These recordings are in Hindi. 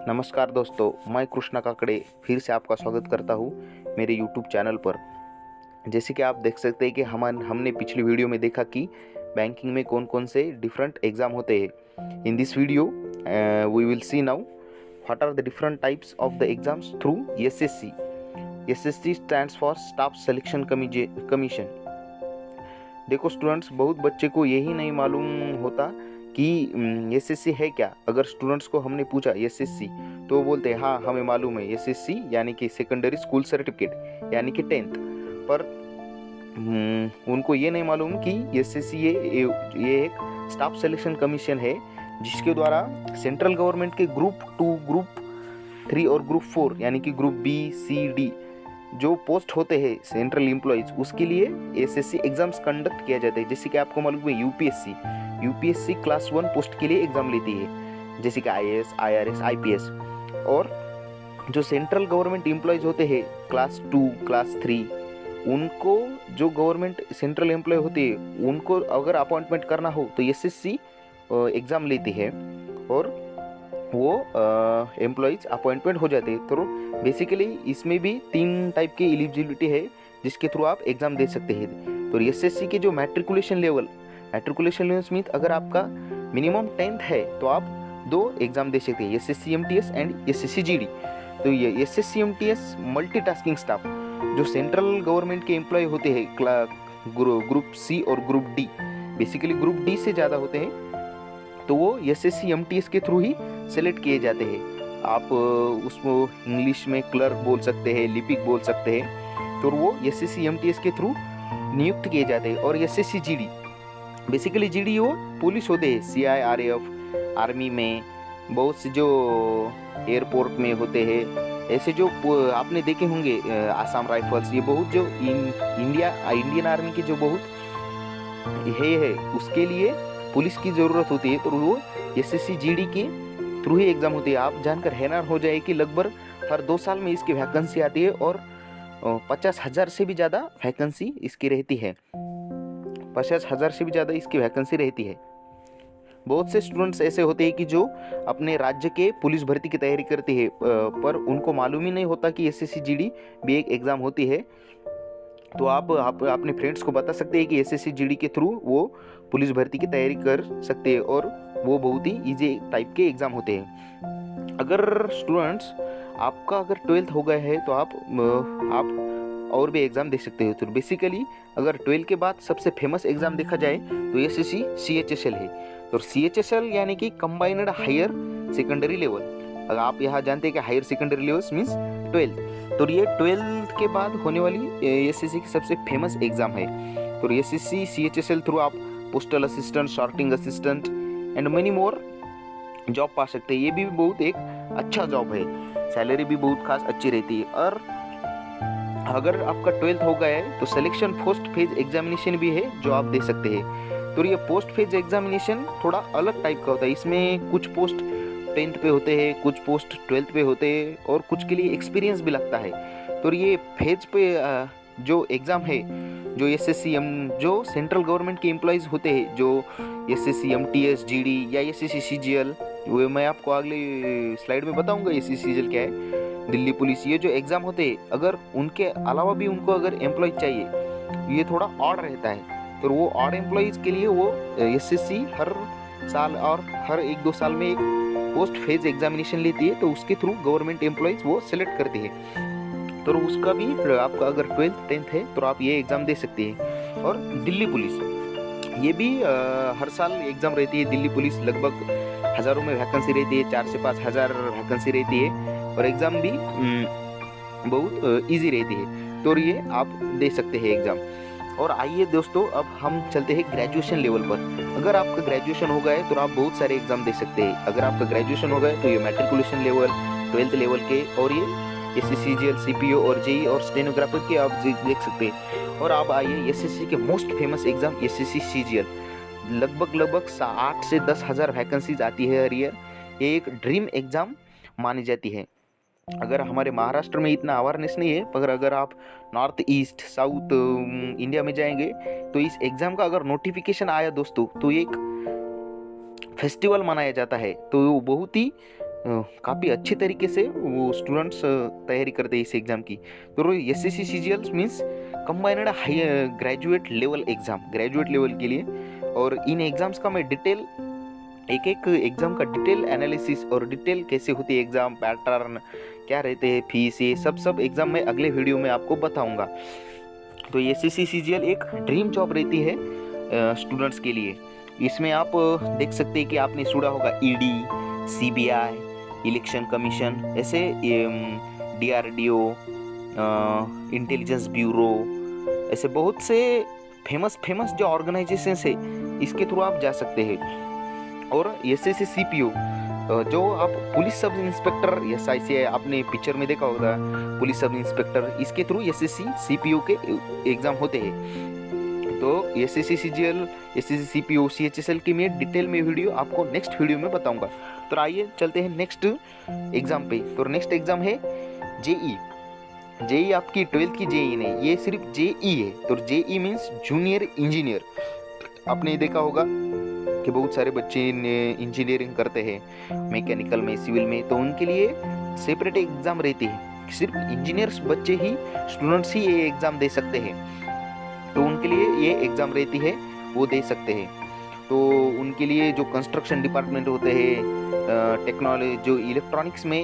नमस्कार दोस्तों, मैं कृष्णा काकड़े फिर से आपका स्वागत करता हूँ मेरे YouTube चैनल पर। जैसे कि आप देख सकते हैं कि हमने पिछली वीडियो में देखा कि बैंकिंग में कौन कौन से डिफरेंट एग्ज़ाम होते हैं। In this video we will see now what are the different types of the exams through SSC. SSC stands for staff selection commission. देखो स्टूडेंट्स, बहुत बच्चे को यही नहीं मालूम होता कि एसएससी है क्या। अगर स्टूडेंट्स को हमने पूछा एसएससी तो वो बोलते हैं हाँ हमें मालूम है एसएससी यानी कि सेकेंडरी स्कूल सर्टिफिकेट यानी कि 10th। पर उनको ये नहीं मालूम कि एसएससी ये एक स्टाफ सिलेक्शन कमीशन है जिसके द्वारा सेंट्रल गवर्नमेंट के ग्रुप 2, ग्रुप 3 और ग्रुप 4 यानी कि ग्रुप बी, सी, डी जो पोस्ट होते हैं सेंट्रल एम्प्लॉयज़, उसके लिए एसएससी एग्जाम्स कंडक्ट किया जाता है। जैसे कि आपको मालूम है यूपीएससी क्लास 1 पोस्ट के लिए एग्ज़ाम लेती है, जैसे कि आईएएस, आईआरएस, आईपीएस। और जो सेंट्रल गवर्नमेंट एम्प्लॉयज़ होते हैं क्लास 2, क्लास 3, उनको जो गवर्नमेंट सेंट्रल एम्प्लॉय होते हैं उनको अगर अपॉइंटमेंट करना हो तो एसएससी एग्ज़ाम लेती है और वो एम्प्लॉयज़ अपॉइंटमेंट हो जाते हैं। तो बेसिकली इसमें भी 3 टाइप की एलिजिबिलिटी है जिसके थ्रू आप एग्ज़ाम दे सकते हैं। तो एसएससी के जो मैट्रिकुलेशन लेवल मीन्स अगर आपका मिनिमम 10th है तो आप 2 एग्ज़ाम दे सकते हैं, SSC MTS and SSC GD. तो ये एसएससी एमटीएस मल्टीटास्किंग स्टाफ जो सेंट्रल गवर्नमेंट के एम्प्लॉय होते हैं ग्रुप सी और group D, basically group D से ज़्यादा होते हैं, तो वो एसएससी एमटीएस के थ्रू ही सेलेक्ट किए जाते हैं। आप उसको इंग्लिश में क्लर्क बोल सकते हैं, लिपिक बोल सकते हैं। तो वो एसएससी एमटीएस के थ्रू नियुक्त किए जाते हैं। और एसएससी जीडी, बेसिकली जीडी वो पुलिस होते हैं, सीआईआरएफ, आर्मी में, बहुत से जो एयरपोर्ट में होते हैं, ऐसे जो आपने देखे होंगे आसाम राइफल्स, ये बहुत जो इंडियन आर्मी की जो बहुत है उसके लिए पुलिस की ज़रूरत होती है। तो वो एसएससी जीडी के थ्रू ही एग्ज़ाम होती है। आप जानकर हैरान हो जाए कि लगभग हर 2 साल में इसकी वैकेंसी आती है और 50,000 से भी ज़्यादा वैकेंसी इसकी रहती है। 50,000 से भी ज़्यादा इसकी वैकेंसी रहती है। बहुत से स्टूडेंट्स ऐसे होते हैं कि जो अपने राज्य के पुलिस भर्ती की तैयारी करते हैं पर उनको मालूम ही नहीं होता कि एसएससी जीडी भी एक एग्ज़ाम होती है। तो आप अपने फ्रेंड्स को बता सकते हैं कि एसएससी जीडी के थ्रू वो पुलिस भर्ती की तैयारी कर सकते हैं और वो बहुत ही इजी टाइप के एग्ज़ाम होते हैं। अगर स्टूडेंट्स आपका अगर 12th हो गया है तो आप और भी एग्ज़ाम दे सकते हो। तो बेसिकली अगर 12th के बाद सबसे फेमस एग्ज़ाम देखा जाए तो एसएससी सीएचएसएल है। तो सीएचएसएल यानी कि कंबाइंड हायर सेकेंडरी लेवल। अगर आप यहाँ जानते हैं कि higher secondary level means 12th, तो ये 12th के बाद होने वाली एसएससी की सबसे फेमस एग्ज़ाम है। तो एसएससी सीएचएसएल थ्रू आप postal assistant, sorting assistant and money more job पा सकते हैं। ये भी बहुत एक अच्छा जॉब है, सैलरी भी बहुत खास अच्छी रहती है। और अगर आपका 12th हो गया है तो सिलेक्शन पोस्ट फेज एग्जामिनेशन भी है जो आप दे सकते हैं। तो ये पोस्ट फेज एग्जामिनेशन थोड़ा अलग टाइप का होता है। इसमें कुछ पोस्ट 10th पे होते हैं, कुछ पोस्ट 12th पे होते हैं और कुछ के लिए एक्सपीरियंस भी लगता है। तो ये फेज पे जो एग्ज़ाम है, जो एसएससी जो सेंट्रल गवर्नमेंट के एम्प्लॉयज़ होते हैं, जो एसएससी एमटीएस, जीडी या एसएससी सीजीएल, वो मैं आपको अगली स्लाइड में बताऊंगा एसएससी सीजीएल क्या है, दिल्ली पुलिस, ये जो एग्ज़ाम होते हैं अगर उनके अलावा भी उनको अगर एम्प्लॉय चाहिए ये थोड़ा ऑड रहता है। तो वो ऑड एम्प्लॉयज़ के लिए वो एसएससी हर साल और हर 1-2 साल में एक पोस्ट फेज एग्जामिनेशन लेती है। तो उसके थ्रू गवर्नमेंट एम्प्लॉयज़ वो सिलेक्ट करती है। तो उसका भी आपका अगर 12th 10th है तो आप ये एग्ज़ाम दे सकते हैं। और दिल्ली पुलिस, ये भी हर साल एग्ज़ाम रहती है। दिल्ली पुलिस लगभग हज़ारों में वैकेंसी रहती है, 4 से 5 हज़ार वैकेंसी रहती है और एग्ज़ाम भी बहुत इजी रहती है। तो ये आप दे सकते हैं एग्ज़ाम। और आइए दोस्तों, अब हम चलते हैं ग्रेजुएशन लेवल पर। अगर आपका ग्रेजुएशन हो गया है तो आप बहुत सारे एग्ज़ाम दे सकते हैं। अगर आपका ग्रेजुएशन हो गया है तो ये मैट्रिकुलेशन लेवल, 12th लेवल के और ये एसएससी जीएल, सीपीओ और जेई और स्टेनोग्राफर के आप देख सकते हैं। और आप आइए एसएससी के most famous exam SSC CGL, लगभग 8 से 10 हज़ार वैकेंसीज आती है हर ईयर। ये एक ड्रीम एग्ज़ाम मानी जाती है। अगर हमारे महाराष्ट्र में इतना अवेयरनेस नहीं है, मगर अगर आप नॉर्थ ईस्ट साउथ इंडिया में जाएंगे तो इस एग्ज़ाम का अगर नोटिफिकेशन आया दोस्तों तो एक फेस्टिवल मनाया जाता है। तो वो बहुत ही काफ़ी अच्छे तरीके से वो स्टूडेंट्स तैयारी करते हैं इस एग्ज़ाम की। तो SSC CGL means combined high graduate level exam, graduate level के लिए। और इन एग्ज़ाम्स का मैं डिटेल एक एक एग्ज़ाम का डिटेल एनालिसिस और डिटेल कैसे होती है एग्ज़ाम, पैटर्न क्या रहते हैं, फीस, ये सब एग्ज़ाम मैं अगले वीडियो में आपको बताऊंगा। तो एसएससी सीजीएल एक ड्रीम जॉब रहती है स्टूडेंट्स के लिए। इसमें आप देख सकते हैं कि आपने सुना होगा ईडी, सीबीआई, इलेक्शन कमीशन, ऐसे डीआरडीओ, इंटेलिजेंस ब्यूरो, ऐसे बहुत से फेमस जो ऑर्गेनाइजेशन है इसके थ्रू आप जा सकते हैं। और एसएससी सीपीओ जो आप पुलिस सब इंस्पेक्टर, एसआईसी आपने पिक्चर में देखा होगा, पुलिस सब इंस्पेक्टर, इसके थ्रू एसएससी सीपीओ के एग्जाम होते हैं। तो SSC CGL, SSC CPO, CHSL की मैं डिटेल में वीडियो आपको नेक्स्ट वीडियो में बताऊंगा। तो आइए चलते हैं नेक्स्ट एग्जाम पे। तो नेक्स्ट एग्जाम है जेई। जेई आपकी 12th की जेई नहीं, ये सिर्फ जेई है। तो जेई मीन्स जूनियर इंजीनियर। आपने देखा होगा कि बहुत सारे बच्चे इंजीनियरिंग करते हैं, मैकेनिकल में, सिविल में, तो उनके लिए सेपरेट एग्जाम रहती है। सिर्फ इंजीनियर्स बच्चे ही, स्टूडेंट्स ही ये एग्जाम दे सकते हैं। तो उनके लिए ये एग्जाम रहती है, वो दे सकते हैं। तो उनके लिए जो कंस्ट्रक्शन डिपार्टमेंट होते हैं, टेक्नोलॉजी जो इलेक्ट्रॉनिक्स में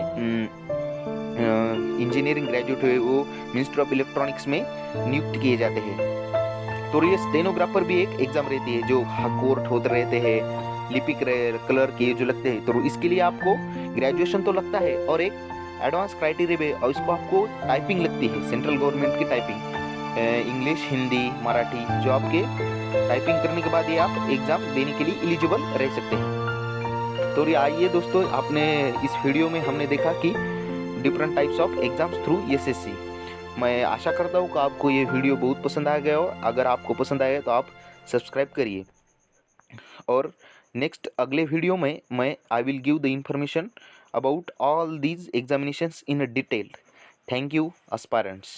इंजीनियरिंग ग्रेजुएट हुए, वो मिनिस्ट्री ऑफ इलेक्ट्रॉनिक्स में नियुक्त किए जाते हैं। तो ये स्टेनोग्राफर भी एक एग्जाम रहती है, जो कोर्ट होते रहते हैं, लिपिक कलर के जो लगते हैं। तो इसके लिए आपको ग्रेजुएशन तो लगता है और एक एडवांस क्राइटेरिया भी, और इसको आपको टाइपिंग लगती है, सेंट्रल गवर्नमेंट की टाइपिंग, इंग्लिश, हिंदी, मराठी, जो आपके टाइपिंग करने के बाद ये आप एग्जाम देने के लिए एलिजिबल रह सकते हैं। तो आइए दोस्तों, आपने इस वीडियो में हमने देखा कि different types of exams through SSC. मैं आशा करता हूँ कि आपको ये वीडियो बहुत पसंद आ गया हो। अगर आपको पसंद आया तो आप सब्सक्राइब करिए। और नेक्स्ट अगले वीडियो में मैं I will give the information about all these examinations in detail. Thank you aspirants.